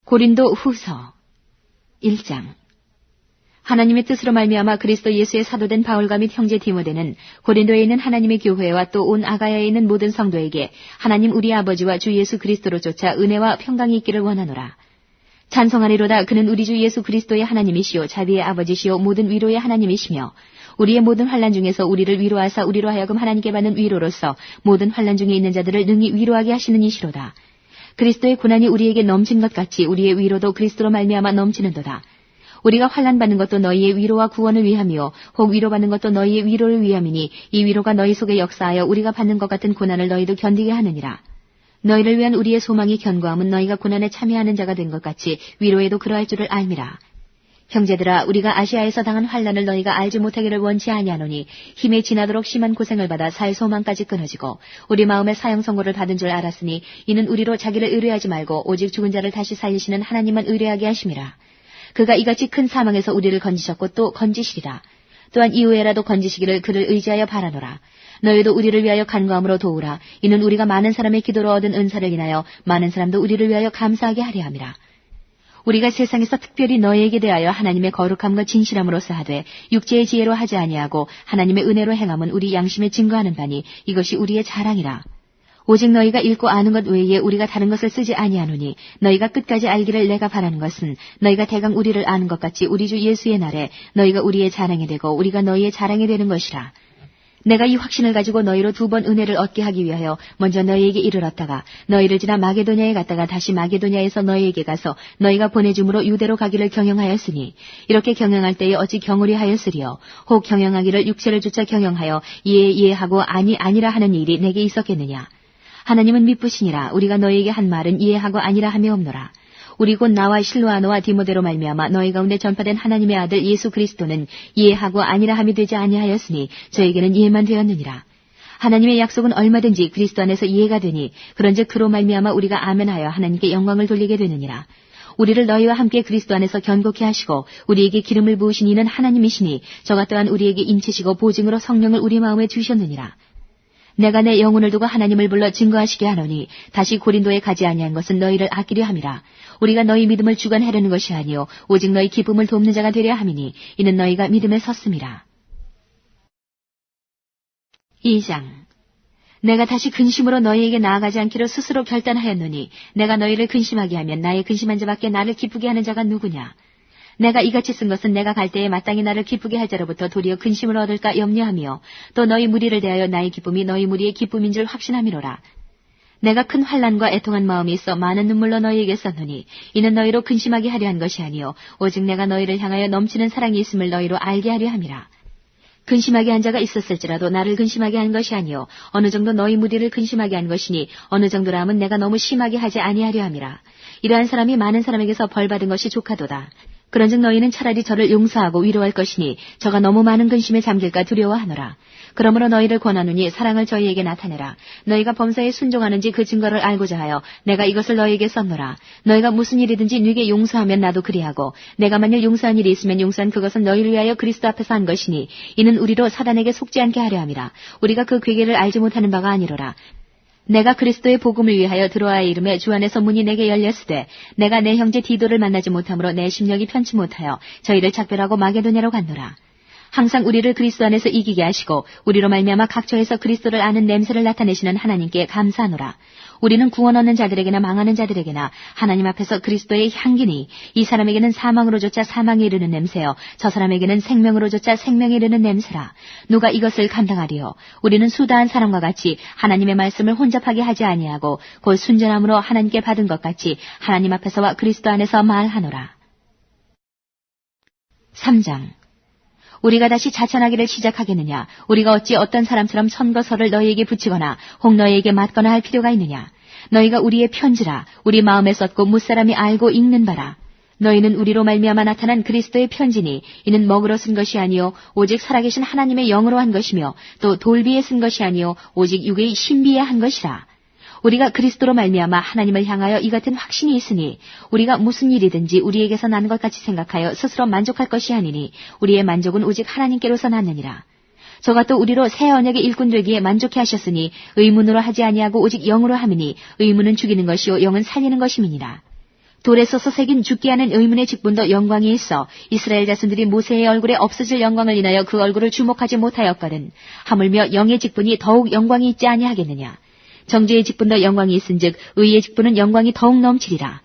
고린도 후서 1장. 하나님의 뜻으로 말미암아 그리스도 예수의 사도된 바울과 및 형제 디모데는 고린도에 있는 하나님의 교회와 또 온 아가야에 있는 모든 성도에게 하나님 우리 아버지와 주 예수 그리스도로 쫓아 은혜와 평강이 있기를 원하노라. 찬송하리로다. 그는 우리 주 예수 그리스도의 하나님이시요 자비의 아버지시요 모든 위로의 하나님이시며 우리의 모든 환난 중에서 우리를 위로하사 우리로 하여금 하나님께 받는 위로로서 모든 환난 중에 있는 자들을 능히 위로하게 하시는 이시로다. 그리스도의 고난이 우리에게 넘친 것 같이 우리의 위로도 그리스도로 말미암아 넘치는도다. 우리가 환난 받는 것도 너희의 위로와 구원을 위함이요 혹 위로받는 것도 너희의 위로를 위함이니 이 위로가 너희 속에 역사하여 우리가 받는 것 같은 고난을 너희도 견디게 하느니라. 너희를 위한 우리의 소망이 견고함은 너희가 고난에 참여하는 자가 된 것 같이 위로에도 그러할 줄을 알미라. 형제들아, 우리가 아시아에서 당한 환난을 너희가 알지 못하기를 원치 아니하노니 힘에 지나도록 심한 고생을 받아 살 소망까지 끊어지고 우리 마음에 사형 선고를 받은 줄 알았으니 이는 우리로 자기를 의뢰하지 말고 오직 죽은 자를 다시 살리시는 하나님만 의뢰하게 하심이라. 그가 이같이 큰 사망에서 우리를 건지셨고 또 건지시리라. 또한 이후에라도 건지시기를 그를 의지하여 바라노라. 너희도 우리를 위하여 간구함으로 도우라. 이는 우리가 많은 사람의 기도로 얻은 은사를 인하여 많은 사람도 우리를 위하여 감사하게 하려 함이라. 우리가 세상에서 특별히 너희에게 대하여 하나님의 거룩함과 진실함으로써 하되 육체의 지혜로 하지 아니하고 하나님의 은혜로 행함은 우리 양심에 증거하는 바니 이것이 우리의 자랑이라. 오직 너희가 읽고 아는 것 외에 우리가 다른 것을 쓰지 아니하노니 너희가 끝까지 알기를 내가 바라는 것은 너희가 대강 우리를 아는 것 같이 우리 주 예수의 날에 너희가 우리의 자랑이 되고 우리가 너희의 자랑이 되는 것이라. 내가 이 확신을 가지고 너희로 2번 은혜를 얻게 하기 위하여 먼저 너희에게 이르렀다가 너희를 지나 마게도냐에 갔다가 다시 마게도냐에서 너희에게 가서 너희가 보내줌으로 유대로 가기를 경영하였으니 이렇게 경영할 때에 어찌 경홀히 하였으리요. 혹 경영하기를 육체를 쫓아 경영하여 예하고 아니라 하는 일이 내게 있었겠느냐. 하나님은 미쁘시니라. 우리가 너희에게 한 말은 이해하고 아니라 함이 없노라. 우리 곧 나와 실로아노와 디모데로 말미암아 너희 가운데 전파된 하나님의 아들 예수 그리스도는 이해하고 아니라 함이 되지 아니하였으니 저에게는 이해만 되었느니라. 하나님의 약속은 얼마든지 그리스도 안에서 이해가 되니 그런즉 그로 말미암아 우리가 아멘하여 하나님께 영광을 돌리게 되느니라. 우리를 너희와 함께 그리스도 안에서 견고케 하시고 우리에게 기름을 부으신 이는 하나님이시니 저가 또한 우리에게 인치시고 보증으로 성령을 우리 마음에 주셨느니라. 내가 내 영혼을 두고 하나님을 불러 증거하시게 하노니 다시 고린도에 가지 아니한 것은 너희를 아끼려 함이라. 우리가 너희 믿음을 주관하려는 것이 아니요 오직 너희 기쁨을 돕는 자가 되려 함이니 이는 너희가 믿음에 섰음이라. 2장. 내가 다시 근심으로 너희에게 나아가지 않기로 스스로 결단하였노니 내가 너희를 근심하게 하면 나의 근심한 자밖에 나를 기쁘게 하는 자가 누구냐. 내가 이같이 쓴 것은 내가 갈 때에 마땅히 나를 기쁘게 할 자로부터 도리어 근심을 얻을까 염려하며 또 너희 무리를 대하여 나의 기쁨이 너희 무리의 기쁨인 줄 확신함이로라. 내가 큰 환난과 애통한 마음이 있어 많은 눈물로 너희에게 썼노니 이는 너희로 근심하게 하려 한 것이 아니요 오직 내가 너희를 향하여 넘치는 사랑이 있음을 너희로 알게 하려 함이라. 근심하게 한 자가 있었을지라도 나를 근심하게 한 것이 아니요 어느 정도 너희 무리를 근심하게 한 것이니 어느 정도라 함은 내가 너무 심하게 하지 아니하려 함이라. 이러한 사람이 많은 사람에게서 벌받은 것이 족하도다. 그런즉 너희는 차라리 저를 용서하고 위로할 것이니 저가 너무 많은 근심에 잠길까 두려워하노라. 그러므로 너희를 권하노니 사랑을 저희에게 나타내라. 너희가 범사에 순종하는지 그 증거를 알고자 하여 내가 이것을 너희에게 썼노라. 너희가 무슨 일이든지 네게 용서하면 나도 그리하고 내가 만일 용서한 일이 있으면 용서한 그것은 너희를 위하여 그리스도 앞에서 한 것이니 이는 우리로 사단에게 속지 않게 하려 함이라. 우리가 그 괴계를 알지 못하는 바가 아니로라. 내가 그리스도의 복음을 위하여 드로아의 이름에 주 안에서 문이 내게 열렸으되 내가 내 형제 디도를 만나지 못하므로 내 심령이 편치 못하여 저희를 작별하고 마게도냐로 갔노라. 항상 우리를 그리스도 안에서 이기게 하시고 우리로 말미암아 각처에서 그리스도를 아는 냄새를 나타내시는 하나님께 감사하노라. 우리는 구원 얻는 자들에게나 망하는 자들에게나 하나님 앞에서 그리스도의 향기니 이 사람에게는 사망으로조차 사망에 이르는 냄새요 저 사람에게는 생명으로조차 생명에 이르는 냄새라. 누가 이것을 감당하리요. 우리는 수다한 사람과 같이 하나님의 말씀을 혼잡하게 하지 아니하고 곧 순전함으로 하나님께 받은 것 같이 하나님 앞에서와 그리스도 안에서 말하노라. 3장. 우리가 다시 자천하기를 시작하겠느냐. 우리가 어찌 어떤 사람처럼 선거서를 너희에게 붙이거나 혹 너희에게 맞거나 할 필요가 있느냐. 너희가 우리의 편지라. 우리 마음에 썼고 무사람이 알고 읽는 바라. 너희는 우리로 말미암아 나타난 그리스도의 편지니 이는 먹으러 쓴 것이 아니요 오직 살아계신 하나님의 영으로 한 것이며 또 돌비에 쓴 것이 아니요 오직 육의 신비에 한 것이라. 우리가 그리스도로 말미암아 하나님을 향하여 이 같은 확신이 있으니 우리가 무슨 일이든지 우리에게서 난 것 같이 생각하여 스스로 만족할 것이 아니니 우리의 만족은 오직 하나님께로서 났느니라. 저가 또 우리로 새 언약의 일꾼 되기에 만족해 하셨으니 의문으로 하지 아니하고 오직 영으로 함이니 의문은 죽이는 것이요 영은 살리는 것임이니라. 돌에 써서 새긴 죽게 하는 의문의 직분도 영광이 있어 이스라엘 자손들이 모세의 얼굴에 없어질 영광을 인하여 그 얼굴을 주목하지 못하였거든 하물며 영의 직분이 더욱 영광이 있지 아니하겠느냐. 정죄의 직분도 영광이 있은즉 의의 직분은 영광이 더욱 넘치리라.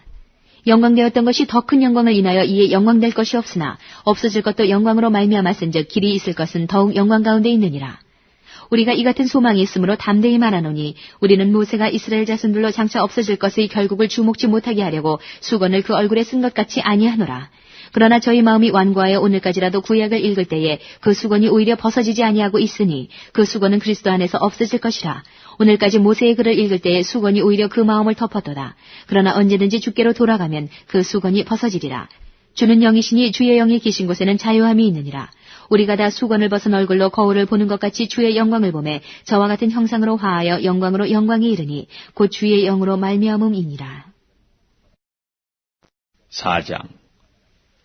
영광되었던 것이 더 큰 영광을 인하여 이에 영광될 것이 없으나 없어질 것도 영광으로 말미암았은즉 길이 있을 것은 더욱 영광 가운데 있느니라. 우리가 이 같은 소망이 있으므로 담대히 말하노니 우리는 모세가 이스라엘 자손들로 장차 없어질 것의 결국을 주목지 못하게 하려고 수건을 그 얼굴에 쓴 것 같이 아니하노라. 그러나 저희 마음이 완고하여 오늘까지라도 구약을 읽을 때에 그 수건이 오히려 벗어지지 아니하고 있으니 그 수건은 그리스도 안에서 없어질 것이라. 오늘까지 모세의 글을 읽을 때에 수건이 오히려 그 마음을 덮었도다. 그러나 언제든지 주께로 돌아가면 그 수건이 벗어지리라. 주는 영이시니 주의 영이 계신 곳에는 자유함이 있느니라. 우리가 다 수건을 벗은 얼굴로 거울을 보는 것 같이 주의 영광을 보매 저와 같은 형상으로 화하여 영광으로 영광이 이르니 곧 주의 영으로 말미암음이니라. 4장.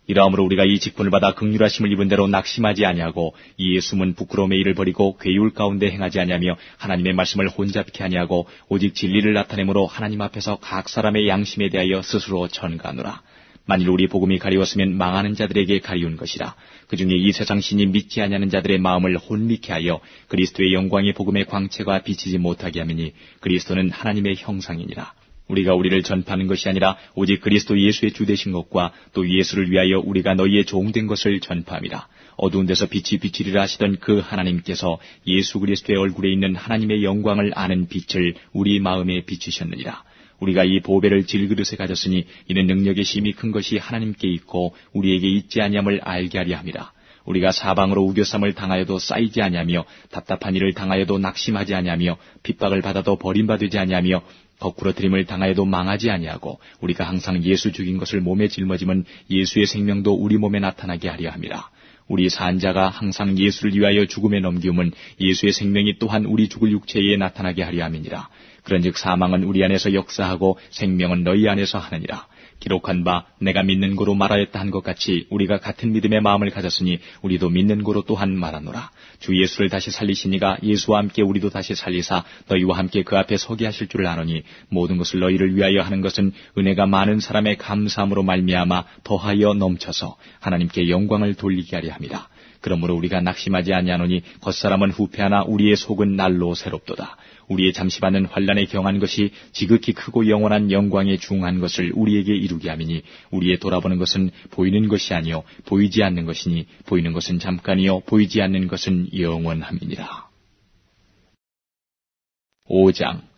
이러므로 우리가 이 직분을 받아 긍휼하심을 입은 대로 낙심하지 아니하고 이에 숨은 부끄러움의 일을 버리고 괴율 가운데 행하지 아니하며 하나님의 말씀을 혼잡케 아니하고 오직 진리를 나타내므로 하나님 앞에서 각 사람의 양심에 대하여 스스로 전가하노라. 만일 우리 복음이 가리웠으면 망하는 자들에게 가리운 것이라. 그 중에 이 세상 신이 믿지 아니하는 자들의 마음을 혼미케 하여 그리스도의 영광의 복음의 광채가 비치지 못하게 하미니 그리스도는 하나님의 형상이니라. 우리가 우리를 전파하는 것이 아니라 오직 그리스도 예수의 주 되신 것과 또 예수를 위하여 우리가 너희의 종된 것을 전파함이라. 어두운 데서 빛이 비치리라 하시던 그 하나님께서 예수 그리스도의 얼굴에 있는 하나님의 영광을 아는 빛을 우리 마음에 비추셨느니라. 우리가 이 보배를 질그릇에 가졌으니 이는 능력의 심히 큰 것이 하나님께 있고 우리에게 있지 아니함을 알게 하려 함이라. 우리가 사방으로 우겨쌈을 당하여도 쌓이지 아니하며 답답한 일을 당하여도 낙심하지 아니하며 핍박을 받아도 버림받지 아니하며 거꾸러뜨림을 당하여도 망하지 아니하고 우리가 항상 예수 죽인 것을 몸에 짊어지면 예수의 생명도 우리 몸에 나타나게 하려 함이라. 우리 산자가 항상 예수를 위하여 죽음에 넘기움은 예수의 생명이 또한 우리 죽을 육체에 나타나게 하려 함이니라. 그런즉 사망은 우리 안에서 역사하고 생명은 너희 안에서 하느니라. 기록한 바 내가 믿는 고로 말하였다 한 것 같이 우리가 같은 믿음의 마음을 가졌으니 우리도 믿는 고로 또한 말하노라. 주 예수를 다시 살리시니가 예수와 함께 우리도 다시 살리사 너희와 함께 그 앞에 서게 하실 줄 아노니 모든 것을 너희를 위하여 하는 것은 은혜가 많은 사람의 감사함으로 말미암아 더하여 넘쳐서 하나님께 영광을 돌리게 하려 함이라. 그러므로 우리가 낙심하지 아니하노니 겉사람은 후패하나 우리의 속은 날로 새롭도다. 우리의 잠시 받는 환난에 경한 것이 지극히 크고 영원한 영광에 중한 것을 우리에게 이루게 함이니 우리의 돌아보는 것은 보이는 것이 아니요 보이지 않는 것이니 보이는 것은 잠깐이요 보이지 않는 것은 영원함이니라. 5장.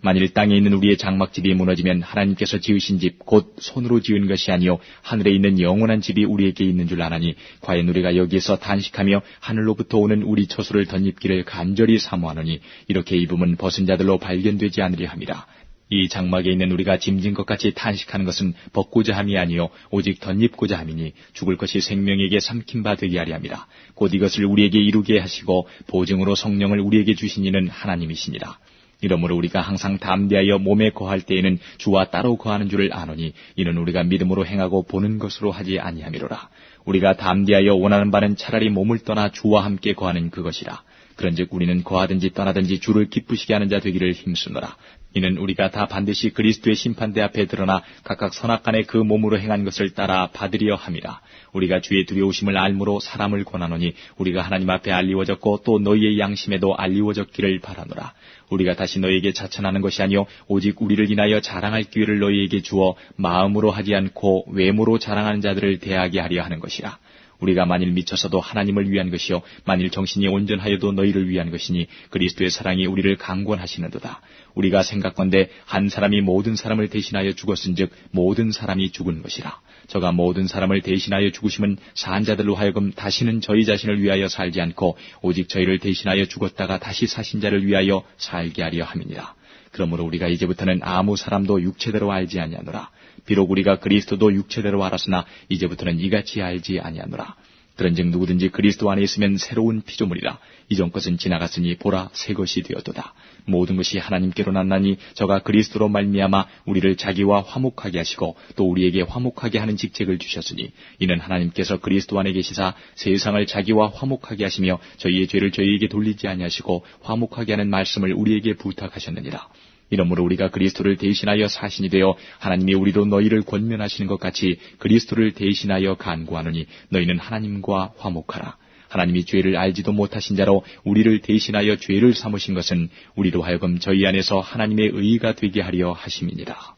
만일 땅에 있는 우리의 장막집이 무너지면 하나님께서 지으신 집 곧 손으로 지은 것이 아니요 하늘에 있는 영원한 집이 우리에게 있는 줄 아나니 과연 우리가 여기에서 단식하며 하늘로부터 오는 우리 처소를 덧입기를 간절히 사모하노니 이렇게 입으면 벗은 자들로 발견되지 않으려 함이라. 이 장막에 있는 우리가 짐진 것 같이 탄식하는 것은 벗고자 함이 아니요 오직 덧입고자 함이니 죽을 것이 생명에게 삼킨 바 되게 하려 함이라. 곧 이것을 우리에게 이루게 하시고 보증으로 성령을 우리에게 주신 이는 하나님이시니라. 이러므로 우리가 항상 담대하여 몸에 거할 때에는 주와 따로 거하는 줄을 아노니 이는 우리가 믿음으로 행하고 보는 것으로 하지 아니함이로라. 우리가 담대하여 원하는 바는 차라리 몸을 떠나 주와 함께 거하는 그것이라. 그런즉 우리는 거하든지 떠나든지 주를 기쁘시게 하는 자 되기를 힘쓰노라. 이는 우리가 다 반드시 그리스도의 심판대 앞에 드러나 각각 선악간에 그 몸으로 행한 것을 따라 받으려 함이라. 우리가 주의 두려우심을 알므로 사람을 권하노니 우리가 하나님 앞에 알리워졌고 또 너희의 양심에도 알리워졌기를 바라노라. 우리가 다시 너희에게 자천하는 것이 아니요 오직 우리를 인하여 자랑할 기회를 너희에게 주어 마음으로 하지 않고 외모로 자랑하는 자들을 대하게 하려 하는 것이라. 우리가 만일 미쳐서도 하나님을 위한 것이요 만일 정신이 온전하여도 너희를 위한 것이니 그리스도의 사랑이 우리를 강권하시는도다. 우리가 생각건대 한 사람이 모든 사람을 대신하여 죽었은즉 모든 사람이 죽은 것이라. 저가 모든 사람을 대신하여 죽으심은 산 자들로 하여금 다시는 저희 자신을 위하여 살지 않고 오직 저희를 대신하여 죽었다가 다시 사신 자를 위하여 살게 하려 함이니라. 그러므로 우리가 이제부터는 아무 사람도 육체대로 알지 아니하노라. 비록 우리가 그리스도도 육체대로 알았으나 이제부터는 이같이 알지 아니하노라. 그런즉 누구든지 그리스도 안에 있으면 새로운 피조물이라. 이전 것은 지나갔으니 보라 새 것이 되었도다. 모든 것이 하나님께로 났나니 저가 그리스도로 말미암아 우리를 자기와 화목하게 하시고 또 우리에게 화목하게 하는 직책을 주셨으니 이는 하나님께서 그리스도 안에 계시사 세상을 자기와 화목하게 하시며 저희의 죄를 저희에게 돌리지 아니하시고 화목하게 하는 말씀을 우리에게 부탁하셨느니라. 이러므로 우리가 그리스도를 대신하여 사신이 되어 하나님이 우리로 너희를 권면하시는 것 같이 그리스도를 대신하여 간구하노니 너희는 하나님과 화목하라. 하나님이 죄를 알지도 못하신 자로 우리를 대신하여 죄를 삼으신 것은 우리로 하여금 저희 안에서 하나님의 의가 되게 하려 하심이니라.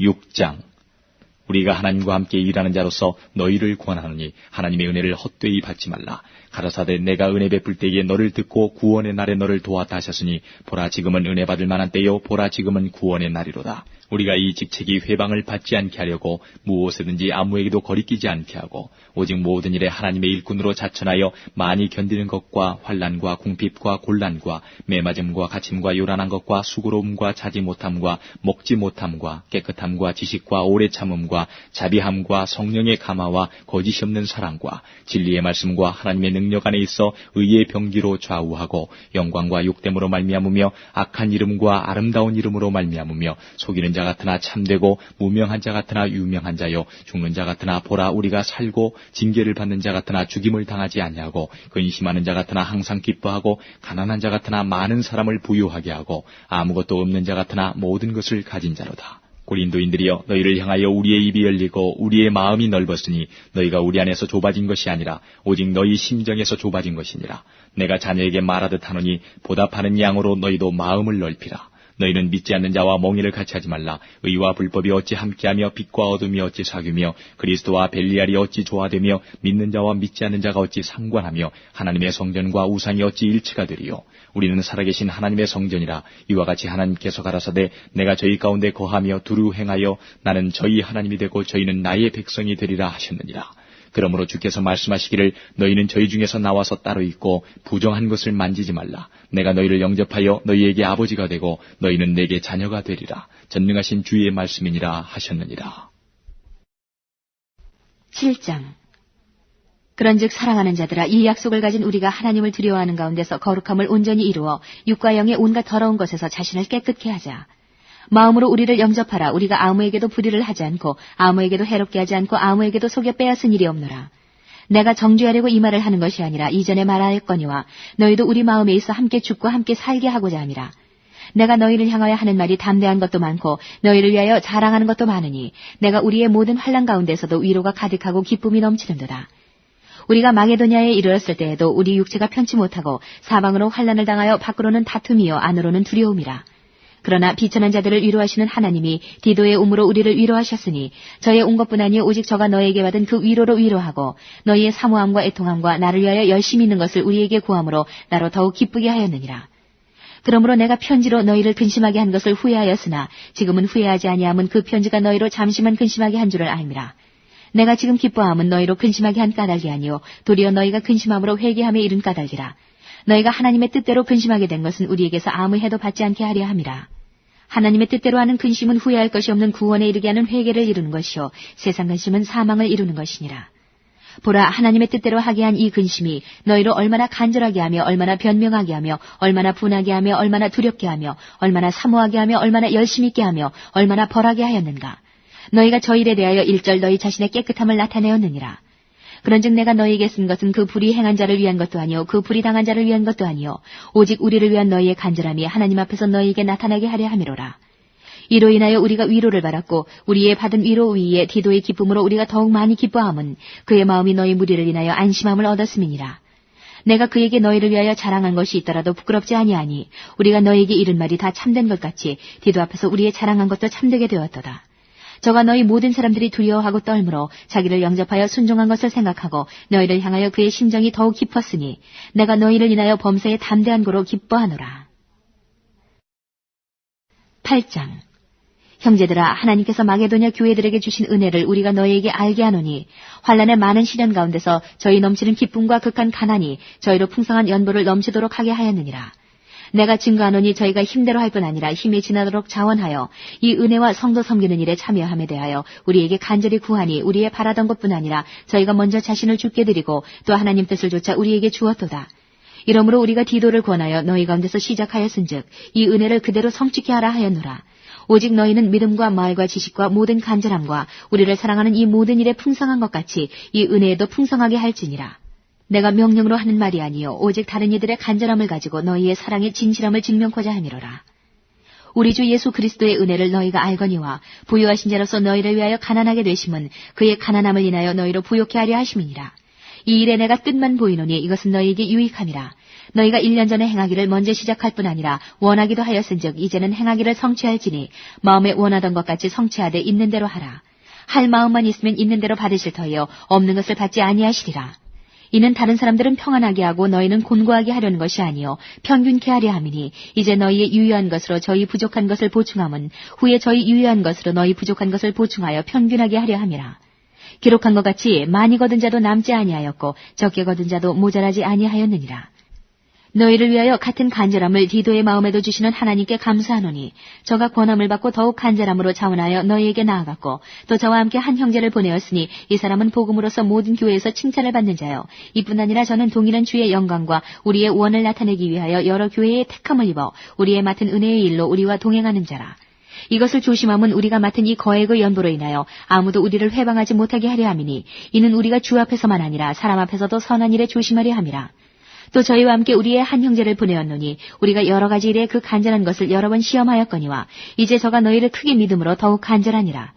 6장. 우리가 하나님과 함께 일하는 자로서 너희를 권하노니 하나님의 은혜를 헛되이 받지 말라. 가라사대 내가 은혜 베풀 때에 너를 듣고 구원의 날에 너를 도왔다 하셨으니 보라 지금은 은혜 받을 만한 때요 보라 지금은 구원의 날이로다. 우리가 이 직책이 회방을 받지 않게 하려고 무엇에든지 아무에게도 거리끼지 않게 하고 오직 모든 일에 하나님의 일꾼으로 자천하여 많이 견디는 것과 환난과 궁핍과 곤란과 매맞음과 갇힘과 요란한 것과 수고로움과 자지 못함과 먹지 못함과 깨끗함과 지식과 오래 참음과 자비함과 성령의 감화와 거짓이 없는 사랑과 진리의 말씀과 하나님의 능력 안에 있어 의의 병기로 좌우하고 영광과 욕됨으로 말미암으며 악한 이름과 아름다운 이름으로 말미암으며 속이는 자 같으나 참되고 무명한 자 같으나 유명한 자요 죽는 자 같으나 보라 우리가 살고 징계를 받는 자 같으나 죽임을 당하지 아니하고 근심하는 자 같으나 항상 기뻐하고 가난한 자 같으나 많은 사람을 부유하게 하고 아무것도 없는 자 같으나 모든 것을 가진 자로다. 고린도인들이여 너희를 향하여 우리의 입이 열리고 우리의 마음이 넓었으니 너희가 우리 안에서 좁아진 것이 아니라 오직 너희 심정에서 좁아진 것이니라. 내가 자녀에게 말하듯 하노니 보답하는 양으로 너희도 마음을 넓히라. 너희는 믿지 않는 자와 몽의를 같이 하지 말라. 의와 불법이 어찌 함께하며 빛과 어둠이 어찌 사귀며 그리스도와 벨리알이 어찌 조화되며 믿는 자와 믿지 않는 자가 어찌 상관하며 하나님의 성전과 우상이 어찌 일치가 되리요. 우리는 살아계신 하나님의 성전이라. 이와 같이 하나님께서 가라사대 내가 저희 가운데 거하며 두루 행하여 나는 저희 하나님이 되고 저희는 나의 백성이 되리라 하셨느니라. 그러므로 주께서 말씀하시기를 너희는 저희 중에서 나와서 따로 있고 부정한 것을 만지지 말라. 내가 너희를 영접하여 너희에게 아버지가 되고 너희는 내게 자녀가 되리라. 전능하신 주의 말씀이니라 하셨느니라. 7장. 그런즉 사랑하는 자들아 이 약속을 가진 우리가 하나님을 두려워하는 가운데서 거룩함을 온전히 이루어 육과 영의 온갖 더러운 것에서 자신을 깨끗게 하자. 마음으로 우리를 영접하라. 우리가 아무에게도 불의를 하지 않고 아무에게도 해롭게 하지 않고 아무에게도 속여 빼앗은 일이 없노라. 내가 정죄하려고 이 말을 하는 것이 아니라 이전에 말하였거니와 너희도 우리 마음에 있어 함께 죽고 함께 살게 하고자 함이라. 내가 너희를 향하여 하는 말이 담대한 것도 많고 너희를 위하여 자랑하는 것도 많으니 내가 우리의 모든 환난 가운데서도 위로가 가득하고 기쁨이 넘치는도다. 우리가 마게도냐에 이르렀을 때에도 우리 육체가 편치 못하고 사방으로 환난을 당하여 밖으로는 다툼이요 안으로는 두려움이라. 그러나 비천한 자들을 위로하시는 하나님이 디도의 음으로 우리를 위로하셨으니 저의 온 것뿐 아니요 오직 저가 너에게 받은 그 위로로 위로하고 너희의 사모함과 애통함과 나를 위하여 열심히 있는 것을 우리에게 구함으로 나로 더욱 기쁘게 하였느니라. 그러므로 내가 편지로 너희를 근심하게 한 것을 후회하였으나 지금은 후회하지 아니함은 그 편지가 너희로 잠시만 근심하게 한 줄을 알미라. 내가 지금 기뻐함은 너희로 근심하게 한 까닭이 아니요 도리어 너희가 근심함으로 회개함에 이른 까닭이라. 너희가 하나님의 뜻대로 근심하게 된 것은 우리에게서 아무 해도 받지 않게 하려 함이라. 하나님의 뜻대로 하는 근심은 후회할 것이 없는 구원에 이르게 하는 회개를 이루는 것이요 세상 근심은 사망을 이루는 것이니라. 보라 하나님의 뜻대로 하게 한 이 근심이 너희로 얼마나 간절하게 하며 얼마나 변명하게 하며 얼마나 분하게 하며 얼마나 두렵게 하며 얼마나 사모하게 하며 얼마나 열심히 있게 하며 얼마나 벌하게 하였는가. 너희가 저 일에 대하여 일절 너희 자신의 깨끗함을 나타내었느니라. 그런즉 내가 너희에게 쓴 것은 그 불의 행한 자를 위한 것도 아니요 그 불의 당한 자를 위한 것도 아니요 오직 우리를 위한 너희의 간절함이 하나님 앞에서 너희에게 나타나게 하려 함이로라. 이로 인하여 우리가 위로를 받았고 우리의 받은 위로 위에 디도의 기쁨으로 우리가 더욱 많이 기뻐함은 그의 마음이 너희 무리를 인하여 안심함을 얻었음이니라. 내가 그에게 너희를 위하여 자랑한 것이 있더라도 부끄럽지 아니하니 우리가 너희에게 이른 말이 다 참된 것 같이 디도 앞에서 우리의 자랑한 것도 참되게 되었도다. 저가 너희 모든 사람들이 두려워하고 떨므로 자기를 영접하여 순종한 것을 생각하고 너희를 향하여 그의 심정이 더욱 깊었으니 내가 너희를 인하여 범사에 담대한 고로 기뻐하노라. 8장. 형제들아 하나님께서 마게도냐 교회들에게 주신 은혜를 우리가 너희에게 알게 하노니 환난의 많은 시련 가운데서 저희 넘치는 기쁨과 극한 가난이 저희로 풍성한 연보를 넘치도록 하게 하였느니라. 내가 증거하노니 저희가 힘대로 할 뿐 아니라 힘이 지나도록 자원하여 이 은혜와 성도 섬기는 일에 참여함에 대하여 우리에게 간절히 구하니 우리의 바라던 것뿐 아니라 저희가 먼저 자신을 주께 드리고 또 하나님 뜻을 조차 우리에게 주었도다. 이러므로 우리가 디도를 권하여 너희 가운데서 시작하였은즉 이 은혜를 그대로 성취케 하라 하였노라. 오직 너희는 믿음과 말과 지식과 모든 간절함과 우리를 사랑하는 이 모든 일에 풍성한 것 같이 이 은혜에도 풍성하게 할지니라. 내가 명령으로 하는 말이 아니요 오직 다른 이들의 간절함을 가지고 너희의 사랑의 진실함을 증명코자 함이로라. 우리 주 예수 그리스도의 은혜를 너희가 알거니와 부유하신 자로서 너희를 위하여 가난하게 되심은 그의 가난함을 인하여 너희로 부욕케 하려 하심이니라. 이 일에 내가 뜻만 보이노니 이것은 너희에게 유익함이라. 너희가 1년 전에 행하기를 먼저 시작할 뿐 아니라 원하기도 하였은즉 이제는 행하기를 성취할지니 마음에 원하던 것 같이 성취하되 있는 대로 하라. 할 마음만 있으면 있는 대로 받으실 터이요 없는 것을 받지 아니하시리라. 이는 다른 사람들은 평안하게 하고 너희는 곤고하게 하려는 것이 아니요 평균케 하려 함이니 이제 너희의 유효한 것으로 저희 부족한 것을 보충함은 후에 저희 유효한 것으로 너희 부족한 것을 보충하여 평균하게 하려 함이라. 기록한 것 같이 많이 거둔 자도 남지 아니하였고 적게 거둔 자도 모자라지 아니하였느니라. 너희를 위하여 같은 간절함을 디도의 마음에도 주시는 하나님께 감사하노니 저가 권함을 받고 더욱 간절함으로 자원하여 너희에게 나아갔고 또 저와 함께 한 형제를 보내었으니 이 사람은 복음으로서 모든 교회에서 칭찬을 받는 자요 이뿐 아니라 저는 동일한 주의 영광과 우리의 원을 나타내기 위하여 여러 교회의 택함을 입어 우리의 맡은 은혜의 일로 우리와 동행하는 자라. 이것을 조심함은 우리가 맡은 이 거액의 연보로 인하여 아무도 우리를 회방하지 못하게 하려 함이니 이는 우리가 주 앞에서만 아니라 사람 앞에서도 선한 일에 조심하려 함이라. 또 저희와 함께 우리의 한 형제를 보내었노니 우리가 여러 가지 일에 그 간절한 것을 여러 번 시험하였거니와 이제 저가 너희를 크게 믿음으로 더욱 간절하니라.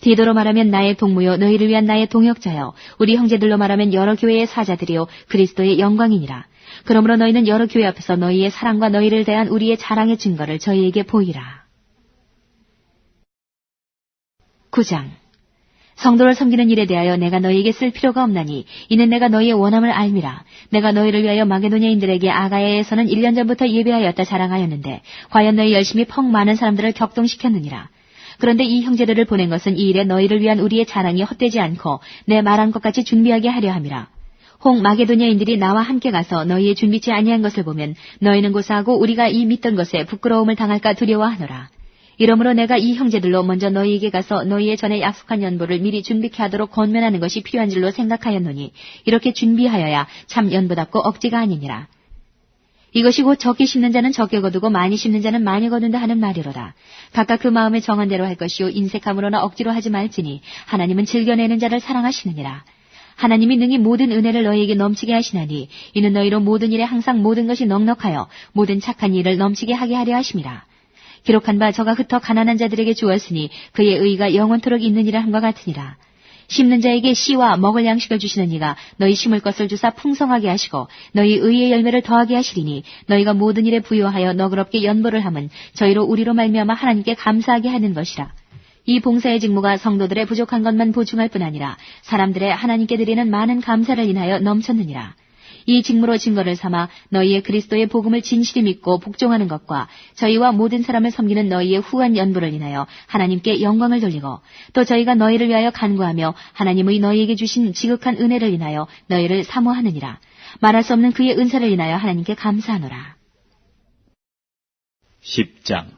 디도로 말하면 나의 동무요 너희를 위한 나의 동역자요 우리 형제들로 말하면 여러 교회의 사자들이요 그리스도의 영광이니라. 그러므로 너희는 여러 교회 앞에서 너희의 사랑과 너희를 대한 우리의 자랑의 증거를 저희에게 보이라. 9장 성도를 섬기는 일에 대하여 내가 너희에게 쓸 필요가 없나니 이는 내가 너희의 원함을 알미라. 내가 너희를 위하여 마게도냐인들에게 아가야에서는 1년 전부터 예배하였다 자랑하였는데 과연 너희 열심히 펑 많은 사람들을 격동시켰느니라. 그런데 이 형제들을 보낸 것은 이 일에 너희를 위한 우리의 자랑이 헛되지 않고 내 말한 것 같이 준비하게 하려 함이라. 혹 마게도냐인들이 나와 함께 가서 너희의 준비치 아니한 것을 보면 너희는 고사하고 우리가 이 믿던 것에 부끄러움을 당할까 두려워하노라. 이러므로 내가 이 형제들로 먼저 너희에게 가서 너희의 전에 약속한 연보를 미리 준비케 하도록 권면하는 것이 필요한 줄로 생각하였노니 이렇게 준비하여야 참 연보답고 억지가 아니니라. 이것이 곧 적게 심는 자는 적게 거두고 많이 심는 자는 많이 거둔다 하는 말이로다. 각각 그 마음의 정한 대로 할 것이요 인색함으로나 억지로 하지 말지니 하나님은 즐겨내는 자를 사랑하시느니라. 하나님이 능히 모든 은혜를 너희에게 넘치게 하시나니 이는 너희로 모든 일에 항상 모든 것이 넉넉하여 모든 착한 일을 넘치게 하게 하려 하심이라. 기록한 바 저가 흩어 가난한 자들에게 주었으니 그의 의가 영원토록 있느니라 함과 같으니라. 심는 자에게 씨와 먹을 양식을 주시는 이가 너희 심을 것을 주사 풍성하게 하시고 너희 의의 열매를 더하게 하시리니 너희가 모든 일에 부요하여 너그럽게 연보를 함은 저희로 우리로 말미암아 하나님께 감사하게 하는 것이라. 이 봉사의 직무가 성도들의 부족한 것만 보충할 뿐 아니라 사람들의 하나님께 드리는 많은 감사를 인하여 넘쳤느니라. 이 직무로 증거를 삼아 너희의 그리스도의 복음을 진실히 믿고 복종하는 것과 저희와 모든 사람을 섬기는 너희의 후한 연보를 인하여 하나님께 영광을 돌리고 또 저희가 너희를 위하여 간구하며 하나님의 너희에게 주신 지극한 은혜를 인하여 너희를 사모하느니라. 말할 수 없는 그의 은사를 인하여 하나님께 감사하노라. 10장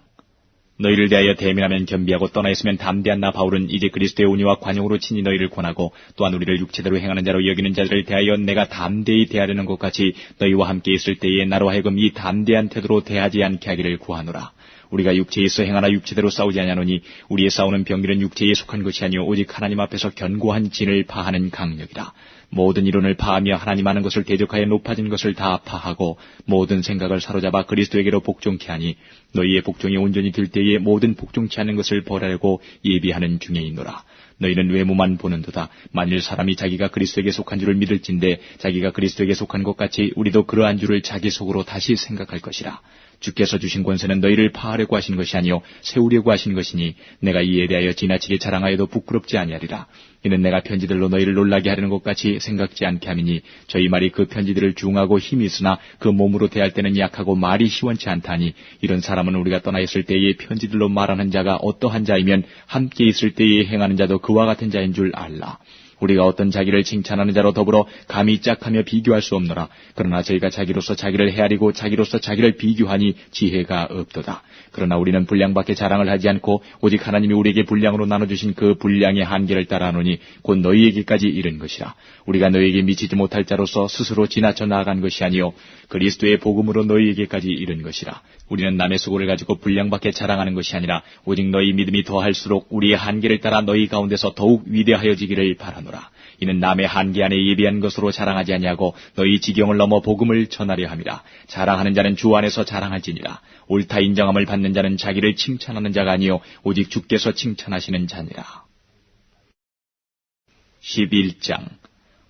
너희를 대하여 대면하면 겸비하고 떠나 있으면 담대한 나 바울은 이제 그리스도의 운위와 관용으로 친히 너희를 권하고 또한 우리를 육체대로 행하는 자로 여기는 자들을 대하여 내가 담대히 대하려는 것 같이 너희와 함께 있을 때에 나로 하여금 이 담대한 태도로 대하지 않게 하기를 구하노라. 우리가 육체에 있어 행하나 육체대로 싸우지 아니하노니 우리의 싸우는 병기는 육체에 속한 것이 아니오 오직 하나님 앞에서 견고한 진을 파하는 강력이라. 모든 이론을 파하며 하나님 아는 것을 대적하여 높아진 것을 다 파하고 모든 생각을 사로잡아 그리스도에게로 복종케 하니 너희의 복종이 온전히 될 때에 모든 복종치 않는 것을 벌하려고 예비하는 중에 있노라. 너희는 외모만 보는도다. 만일 사람이 자기가 그리스도에게 속한 줄을 믿을진데 자기가 그리스도에게 속한 것 같이 우리도 그러한 줄을 자기 속으로 다시 생각할 것이라. 주께서 주신 권세는 너희를 파하려고 하신 것이 아니요 세우려고 하신 것이니 내가 이에 대하여 지나치게 자랑하여도 부끄럽지 아니하리라. 이는 내가 편지들로 너희를 놀라게 하려는 것 같이 생각지 않게 함이니 저희 말이 그 편지들을 중하고 힘이 있으나 그 몸으로 대할 때는 약하고 말이 시원치 않다니 이런 사람은 우리가 떠나 있을 때에 편지들로 말하는 자가 어떠한 자이면 함께 있을 때에 행하는 자도 그와 같은 자인 줄 알라. 우리가 어떤 자기를 칭찬하는 자로 더불어 감히 짝하며 비교할 수 없노라. 그러나 저희가 자기로서 자기를 헤아리고 자기로서 자기를 비교하니 지혜가 없도다. 그러나 우리는 분량밖에 자랑을 하지 않고 오직 하나님이 우리에게 분량으로 나눠주신 그 분량의 한계를 따라하노니 곧 너희에게까지 이른 것이라. 우리가 너희에게 미치지 못할 자로서 스스로 지나쳐 나아간 것이 아니요 그리스도의 복음으로 너희에게까지 이른 것이라. 우리는 남의 수고를 가지고 분량밖에 자랑하는 것이 아니라 오직 너희 믿음이 더할수록 우리의 한계를 따라 너희 가운데서 더욱 위대하여지기를 바라노라. 두려워하노라. 이는 남의 한계 안에 예비한 것으로 자랑하지 아니하고 너희 지경을 넘어 복음을 전하려 함이라. 자랑하는 자는 주 안에서 자랑할지니라. 옳다 인정함을 받는 자는 자기를 칭찬하는 자가 아니요 오직 주께서 칭찬하시는 자니라. 11장.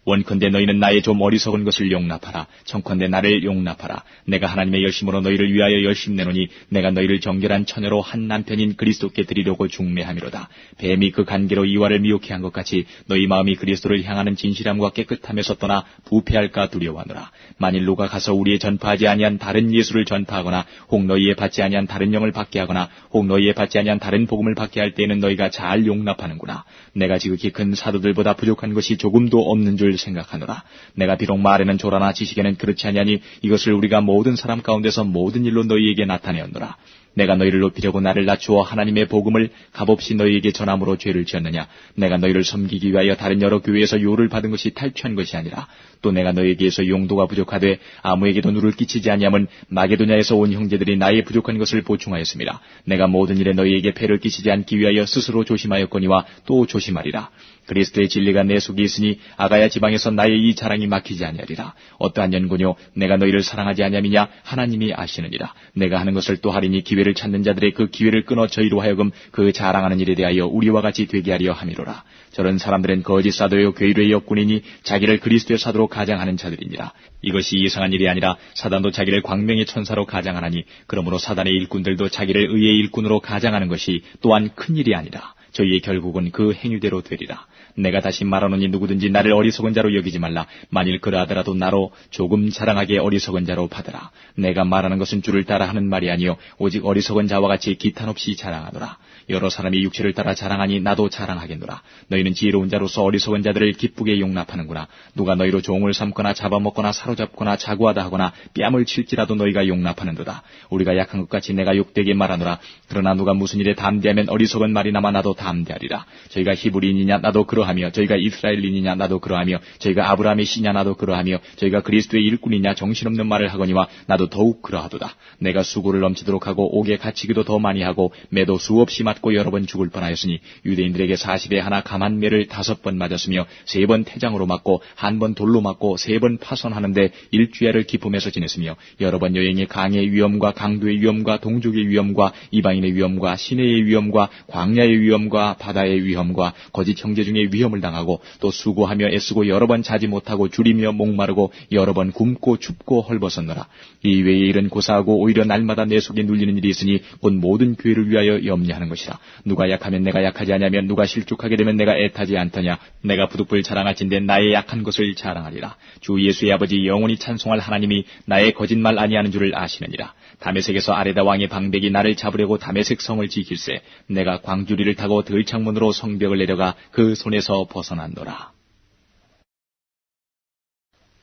원컨대 너희는 나의 좀 어리석은 것을 용납하라. 청컨대 나를 용납하라. 내가 하나님의 열심으로 너희를 위하여 열심내노니 내가 너희를 정결한 처녀로 한 남편인 그리스도께 드리려고 중매함이로다. 뱀이 그 간계로 이와를 미혹해 한 것 같이 너희 마음이 그리스도를 향하는 진실함과 깨끗함에서 떠나 부패할까 두려워하노라. 만일 누가 가서 우리의 전파하지 아니한 다른 예수를 전파하거나 혹 너희의 받지 아니한 다른 영을 받게 하거나 혹 너희의 받지 아니한 다른 복음을 받게 할 때에는 너희가 잘 용납하는구나. 내가 지극히 큰 사도들보다 부족한 것이 조금도 없는 줄 생각하노라. 내가 비록 말에는 조라나 지식에는 그렇지 아니하니 이것을 우리가 모든 사람 가운데서 모든 일로 너희에게 나타내었노라. 내가 너희를 높이려고 나를 낮추어 하나님의 복음을 값없이 너희에게 전함으로 죄를 지었느냐. 내가 너희를 섬기기 위하여 다른 여러 교회에서 요를 받은 것이 탈취한 것이 아니라 또 내가 너희에게서 용도가 부족하되 아무에게도 누를 끼치지 아니함은 마게도냐에서 온 형제들이 나의 부족한 것을 보충하였습니다. 내가 모든 일에 너희에게 폐를 끼치지 않기 위하여 스스로 조심하였거니와 또 조심하리라. 그리스도의 진리가 내 속에 있으니 아가야 지방에서 나의 이 자랑이 막히지 아니하리라. 어떠한 연고뇨 내가 너희를 사랑하지 아니함이냐 하나님이 아시느니라. 내가 하는 것을 또 하리니 기회를 찾는 자들의 그 기회를 끊어 저희로 하여금 그 자랑하는 일에 대하여 우리와 같이 되게 하려 함이로라. 저런 사람들은 거짓 사도요 괴류의 역군이니 자기를 그리스도의 사도로 가장하는 자들이니라. 이것이 이상한 일이 아니라 사단도 자기를 광명의 천사로 가장하나니 그러므로 사단의 일꾼들도 자기를 의의 일꾼으로 가장하는 것이 또한 큰 일이 아니라 저희의 결국은 그 행위대로 되리라. 내가 다시 말하노니 누구든지 나를 어리석은 자로 여기지 말라. 만일 그러하더라도 나로 조금 자랑하게 어리석은 자로 받으라. 내가 말하는 것은 주를 따라 하는 말이 아니요 오직 어리석은 자와 같이 기탄 없이 자랑하노라. 여러 사람이 육체를 따라 자랑하니 나도 자랑하겠노라. 너희는 지혜로운 자로서 어리석은 자들을 기쁘게 용납하는구나. 누가 너희로 종을 삼거나 잡아먹거나 사로잡거나 자구하다 하거나 뺨을 칠지라도 너희가 용납하는도다. 우리가 약한 것 같이 내가 욕되게 말하노라. 그러나 누가 무슨 일에 담대하면 어리석은 말이나마 나도 담대하리라. 저희가 히브리인이냐 나도 그러하며 저희가 이스라엘인이냐 나도 그러하며 저희가 아브라함의 씨냐 나도 그러하며 저희가 그리스도의 일꾼이냐 정신없는 말을 하거니와 나도 더욱 그러하도다. 내가 수고를 넘치도록 하고 옥에 갇히기도 더 많이 하고 매도 수없이 맞고 여러 번 죽을 뻔하였으니 유대인들에게 40에 하나 감한 매를 5번 맞았으며 3번 태장으로 맞고 1번 돌로 맞고 3번 파손하는데 일주야를 기쁨에서 지냈으며 여러 번 여행의 강의 위험과 강도의 위험과 동족의 위험과 이방인의 위험과 시내의 위험과 광야의 위험과 바다의 위험과 거짓 형제 중에 위험을 당하고 또 수고하며 애쓰고 여러 번 자지 못하고 줄이며 목마르고 여러 번 굶고 춥고 헐벗었노라. 이 외의 일은 고사하고 오히려 날마다 내 속에 눌리는 일이 있으니 곧 모든 교회를 위하여 염려하는 것이라. 누가 약하면 내가 약하지 아니하면 누가 실족하게 되면 내가 애타지 않더냐. 내가 부득불 자랑할진대 나의 약한 것을 자랑하리라. 주 예수의 아버지 영원히 찬송할 하나님이 나의 거짓말 아니하는 줄을 아시느니라. 다메섹에서 아레다 왕의 방백이 나를 잡으려고 다메섹 성을 지킬세 내가 광주리를 타고 들창문으로 성벽을 내려가 그 손에서 벗어난도라.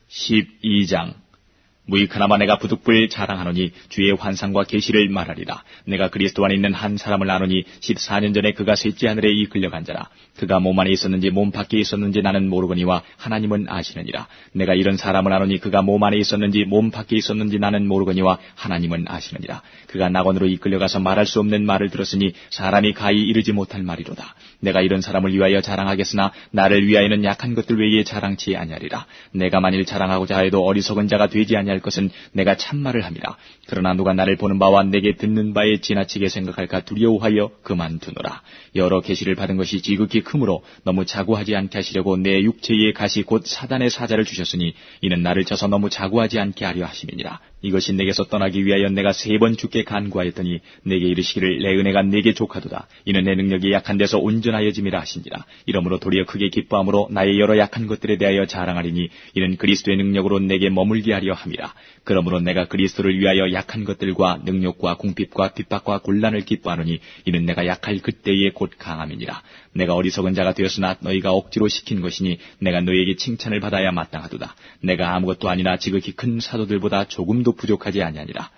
12장. 무익하나마 내가 부득불 자랑하노니 주의 환상과 계시를 말하리라. 내가 그리스도 안에 있는 한 사람을 아노니 14년 전에 그가 셋째 하늘에 이끌려간 자라. 그가 몸 안에 있었는지 몸 밖에 있었는지 나는 모르거니와 하나님은 아시느니라. 내가 이런 사람을 아노니 그가 몸 안에 있었는지 몸 밖에 있었는지 나는 모르거니와 하나님은 아시느니라. 그가 낙원으로 이끌려가서 말할 수 없는 말을 들었으니 사람이 가히 이르지 못할 말이로다. 내가 이런 사람을 위하여 자랑하겠으나 나를 위하여는 약한 것들 외에 자랑치 아니하리라. 내가 만일 자랑하고자 해도 어리석은 자가 되지 아니할 것은 내가 참말을 함이라. 그러나 누가 나를 보는 바와 내게 듣는 바에 지나치게 생각할까 두려워하여 그만두노라. 여러 계시를 받은 것이 지극히 크므로 너무 자고하지 않게 하시려고 내 육체의 가시 곧 사단의 사자를 주셨으니 이는 나를 쳐서 너무 자고하지 않게 하려 하심이니라. 이것이 내게서 떠나기 위하여 내가 3번 주께 간구하였더니 내게 이르시기를 내 은혜가 내게 족하도다. 이는 내 능력이 약한 데서 온전하여짐이라 하시니라. 이러므로 도리어 크게 기뻐함으로 나의 여러 약한 것들에 대하여 자랑하리니 이는 그리스도의 능력으로 내게 머물게 하려 함이라. 그러므로 내가 그리스도를 위하여 약한 것들과 능욕과 궁핍과 핍박과 곤란을 기뻐하노니 이는 내가 약할 그때에 곧 강함이니라. 내가 어리석은 자가 되었으나 너희가 억지로 시킨 것이니 내가 너희에게 칭찬을 받아야 마땅하도다. 내가 아무것도 아니나 지극히 큰 사도들보다 조금도 부족하지 아니하니라.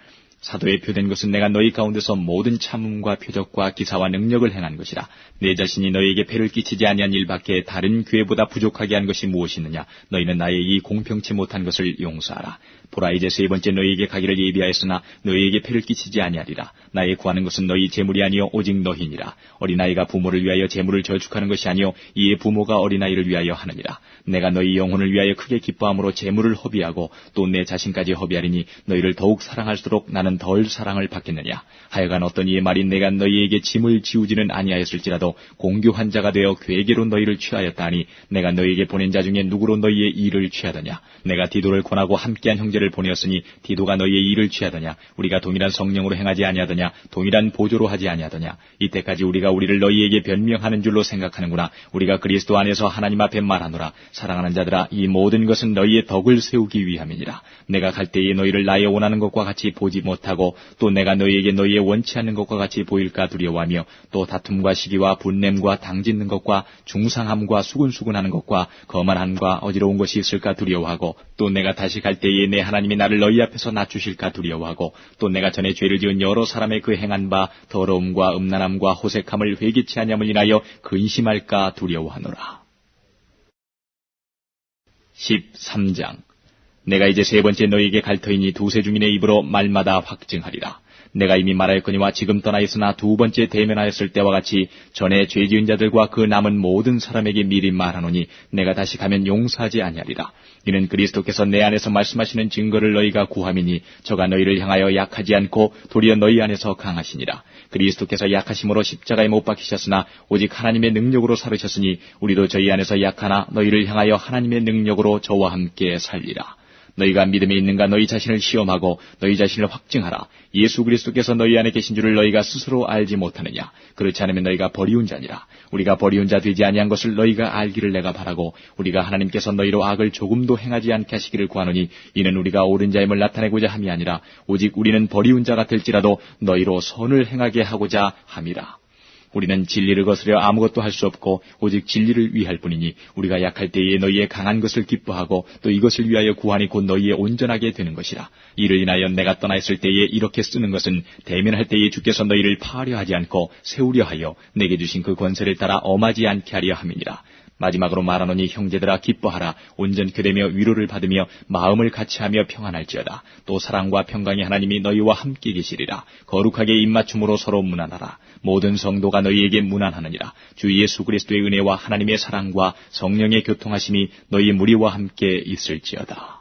사도의 표된 것은 내가 너희 가운데서 모든 참음과 표적과 기사와 능력을 행한 것이라. 내 자신이 너희에게 폐를 끼치지 아니한 일밖에 다른 교회보다 부족하게 한 것이 무엇이느냐. 너희는 나의 이 공평치 못한 것을 용서하라. 보라, 이제 세 번째 너희에게 가기를 예비하였으나 너희에게 폐를 끼치지 아니하리라. 나의 구하는 것은 너희 재물이 아니요 오직 너희니라. 어린아이가 부모를 위하여 재물을 저축하는 것이 아니요 이에 부모가 어린아이를 위하여 하느니라. 내가 너희 영혼을 위하여 크게 기뻐함으로 재물을 허비하고 또 내 자신까지 허비하리니 너희를 더욱 사랑할수록 나는 덜 사랑을 받겠느냐. 하여간 어떤 이의 말이 내가 너희에게 짐을 지우지는 아니하였을지라도 공교한 자가 되어 괴계로 너희를 취하였다 하니 내가 너희에게 보낸 자 중에 누구로 너희의 일을 취하더냐. 내가 디도를 권하고 함께한 형제를 보내었으니 디도가 너희의 일을 취하더냐. 우리가 동일한 성령으로 행하지 아니하더냐. 동일한 보조로 하지 아니하더냐. 이때까지 우리가 우리를 너희에게 변명하는 줄로 생각하는구나. 우리가 그리스도 안에서 하나님 앞에 말하노라. 사랑하는 자들아, 이 모든 것은 너희의 덕을 세우기 위함이니라. 내가 갈 때에 너희를 나의 원하는 것과 같이 보지 못하고 또 내가 너희에게 너희의 원치 않는 것과 같이 보일까 두려워하며 또 다툼과 시기와 분냄과 당짓는 것과 중상함과 수근수근하는 것과 거만함과 어지러운 것이 있을까 두려워하고 또 내가 다시 갈 때에 내 하나님이 나를 너희 앞에서 낮추실까 두려워하고 또 내가 전에 죄를 지은 여러 사람의 그 행한 바 더러움과 음란함과 호색함을 회개치 아니함을 인하여 근심할까 두려워하노라. 13장. 내가 이제 세 번째 너희에게 갈 터이니 두세 주민의 입으로 말마다 확증하리라. 내가 이미 말하였거니와 지금 떠나 있으나 두 번째 대면하였을 때와 같이 전에 죄 지은 자들과 그 남은 모든 사람에게 미리 말하노니 내가 다시 가면 용서하지 아니하리라. 이는 그리스도께서 내 안에서 말씀하시는 증거를 너희가 구함이니 저가 너희를 향하여 약하지 않고 도리어 너희 안에서 강하시니라. 그리스도께서 약하심으로 십자가에 못 박히셨으나 오직 하나님의 능력으로 살으셨으니 우리도 저희 안에서 약하나 너희를 향하여 하나님의 능력으로 저와 함께 살리라. 너희가 믿음에 있는가 너희 자신을 시험하고 너희 자신을 확증하라. 예수 그리스도께서 너희 안에 계신 줄을 너희가 스스로 알지 못하느냐. 그렇지 않으면 너희가 버리운 자니라. 우리가 버리운 자 되지 아니한 것을 너희가 알기를 내가 바라고 우리가 하나님께서 너희로 악을 조금도 행하지 않게 하시기를 구하노니 이는 우리가 옳은 자임을 나타내고자 함이 아니라 오직 우리는 버리운 자가 될지라도 너희로 선을 행하게 하고자 함이라. 우리는 진리를 거스려 아무것도 할 수 없고 오직 진리를 위할 뿐이니 우리가 약할 때에 너희의 강한 것을 기뻐하고 또 이것을 위하여 구하니 곧 너희의 온전하게 되는 것이라. 이를 인하여 내가 떠나 있을 때에 이렇게 쓰는 것은 대면할 때에 주께서 너희를 파하려 하지 않고 세우려 하여 내게 주신 그 권세를 따라 엄하지 않게 하려 함이니라. 마지막으로 말하노니 형제들아 기뻐하라. 온전케 되며 위로를 받으며 마음을 같이하며 평안할지어다. 또 사랑과 평강의 하나님이 너희와 함께 계시리라. 거룩하게 입맞춤으로 서로 문안하라. 모든 성도가 너희에게 문안하느니라. 주 예수 그리스도의 은혜와 하나님의 사랑과 성령의 교통하심이 너희 무리와 함께 있을지어다.